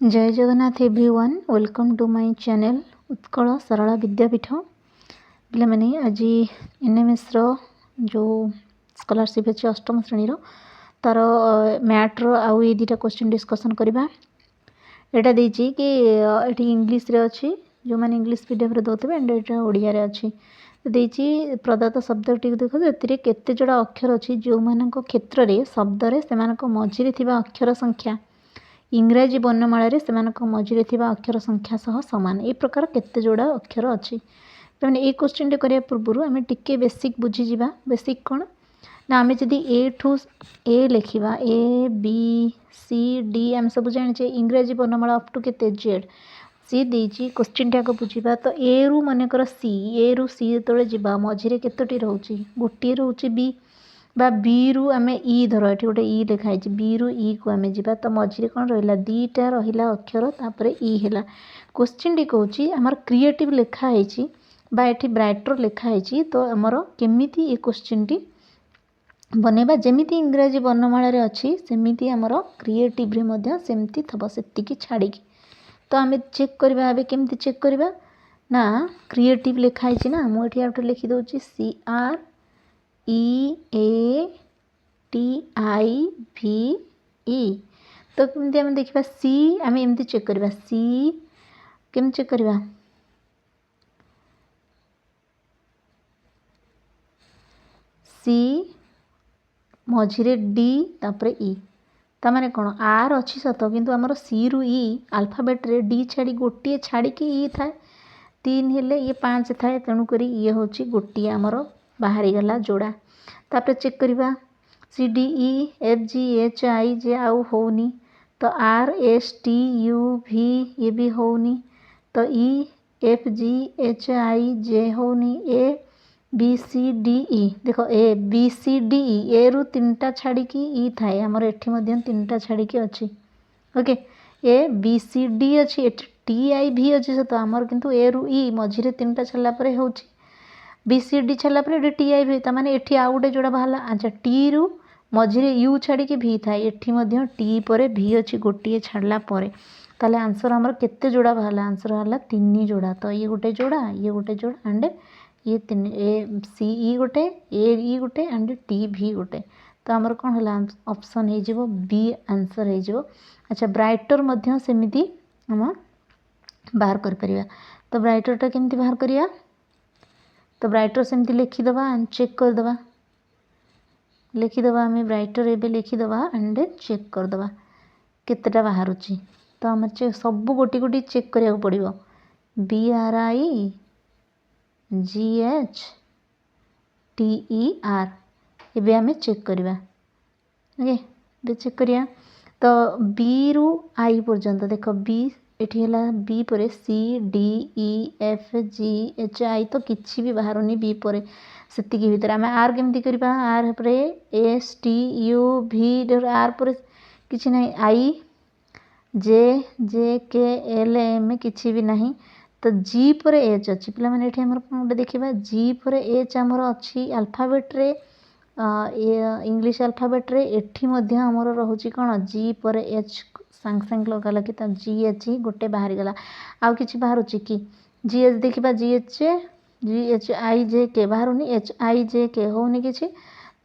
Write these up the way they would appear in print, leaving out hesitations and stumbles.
जय Jagannath everyone welcome to my channel Utkal Sarala Vidyapith पे मैंने आज एनएमएस जो स्कॉलरशिप अच्छे अष्टम श्रेणी तार मैथ्र आउ ये दुटा क्वेश्चन डिस्कसन करवा यहाँ देती कि ये इंग्लीश रे अच्छी जो मैंने इंग्लीश मीडियम दौथे एंड ये ओडिया अच्छी देती प्रदत्त शब्द टी देखो ये केते जोड़ा अक्षर अच्छी जो मान क्षेत्र में शब्द से मझिरे थिबा अक्षर संख्या इंग्राजी वर्णमाला से मझिरे थिबा अक्षर संख्या सह सामान ए प्रकार केते जोड़ा अक्षर अच्छी मैंने ये क्वेश्चन टे करने पूर्व आम टिके बेसिक बुझीजा बेसिक कौन ना आम जदि ए ठू ए लिखा ए बी सी डी आम सब जाने इंग्राजी वर्णमाला अप टू के जेड सी देती क्वेश्चन टी आगे बुझा तो ए रु मनकर सी ए रु सी जो जा मझिरे केतोटी रोचे गोटे रोचे बी बा बी रु आम ई धर ये गोटे ई लिखाई बी रु ई को आम जा तो मझे कौन रहा दीटा रहा अक्षर तापर ई है क्वेश्चन टी कौच आमर क्रिएटिव लिखाई बा ये ब्राइटर लिखाई तो आमर केमिति ये क्वेश्चन टी बनैबा जमीती इंग्राजी वर्णमाला अच्छी सेमती आमर क्रिएटिव सेमती थब से छाड़ी तो आम चेक करवा केमती चेक करवा ना क्रिएटिव लिखाई ना मुझे लिखिदे C R E A T I भी ई तो कमी आम देखा सी आम एमती चेक करवा सी केम चेक करवा सी मझिरे डी तापर ई ताने कौन आर अच्छी सत किंतु आमर सी रु ई अल्फाबेट रे डी छाड़ी गोटे छाड़ी ई थाए 3 हेले ये 5 थाए तेणुक ये हूँ गोटे आमर बाहरी गला जोड़ा तापर चेक करवा C D E F G H I J आउ होनी तो आर एस टी यू भी ये भी होनी तो ई एफ जी एच आई जे होनी ए बी सी डी ई देख ए बी सी डी ई ए रु 3टा छाड़ी ई थाए आमर एठी 3टा छाड़ी अच्छी okay A B C D अच्छी टी आई भी अच्छी सत आमर किंतु ए रु ई मझिरे 3टा छाड़ा हो बी सी डी छाड़ा ये टी आई भी ताने एठी आउ गोटे जोड़ा बाहर अच्छा टी रु मझिरे यू छाड़ी भी थाए एठी टी पर भी अच्छी गोटे छाड़ा ताले आंसर आमर केते जोड़ा बाहर आंसर है 3 जोड़ा तो ये गोटे जोड़ा एंड ये 3 ए सी ई गोटे ए ई गोटे एंड टी भी गोटे तो आमर कौन है ऑप्शन हो बी आंसर हो अच्छा ब्राइटर सेमती आम बाहर कर तो ब्राइटरटा केमती बाहर करिया तो ब्राइटर सेमती लिखिदबा एंड चेक करदबा लिखिदबा आम ब्राइटर एवं लिखिदबा एंड चेक करदबा केतेटा बाहर तो आम सब गोटी गोटी चेक करिया पड़ो B R I G H T E R एवं आम चेक करवा ओके चेक करिया तो बी रु आई पर्यंत देख बी एठी है बी पर C D E F G H I तो किसी भी बाहर बी पर से भीतर आम आर केमती करवा आर पर एस टी यू भी आर पर किसी ना आई जे जे के एल एम किसी भी नहीं तो जी पर एच अच्छी पे मैंने गोटे देखा जी पर एच आमर अच्छी अल्फाबेट रे इंग्लिश अल्फाबेट रे एठी आमर रोचे कौन जी पर एच सांग सांग लगा लगी तो जी एच ही गोटे बाहर गला आउ कि बाहर कि जी एच देखा जी एच आई जे के बाहर एच आई जे के होनी कि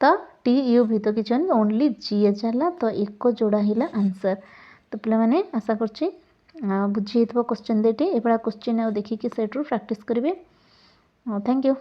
तो टी यू भी तो किसी ओनली जी एच है तो एक जोड़ा है आंसर तो पे मैंने आशा कर बुझी क्वेश्चन देटी एभा क्वेश्चन देखिए सेट्रु प्राक्ट करेंगे थैंक यू।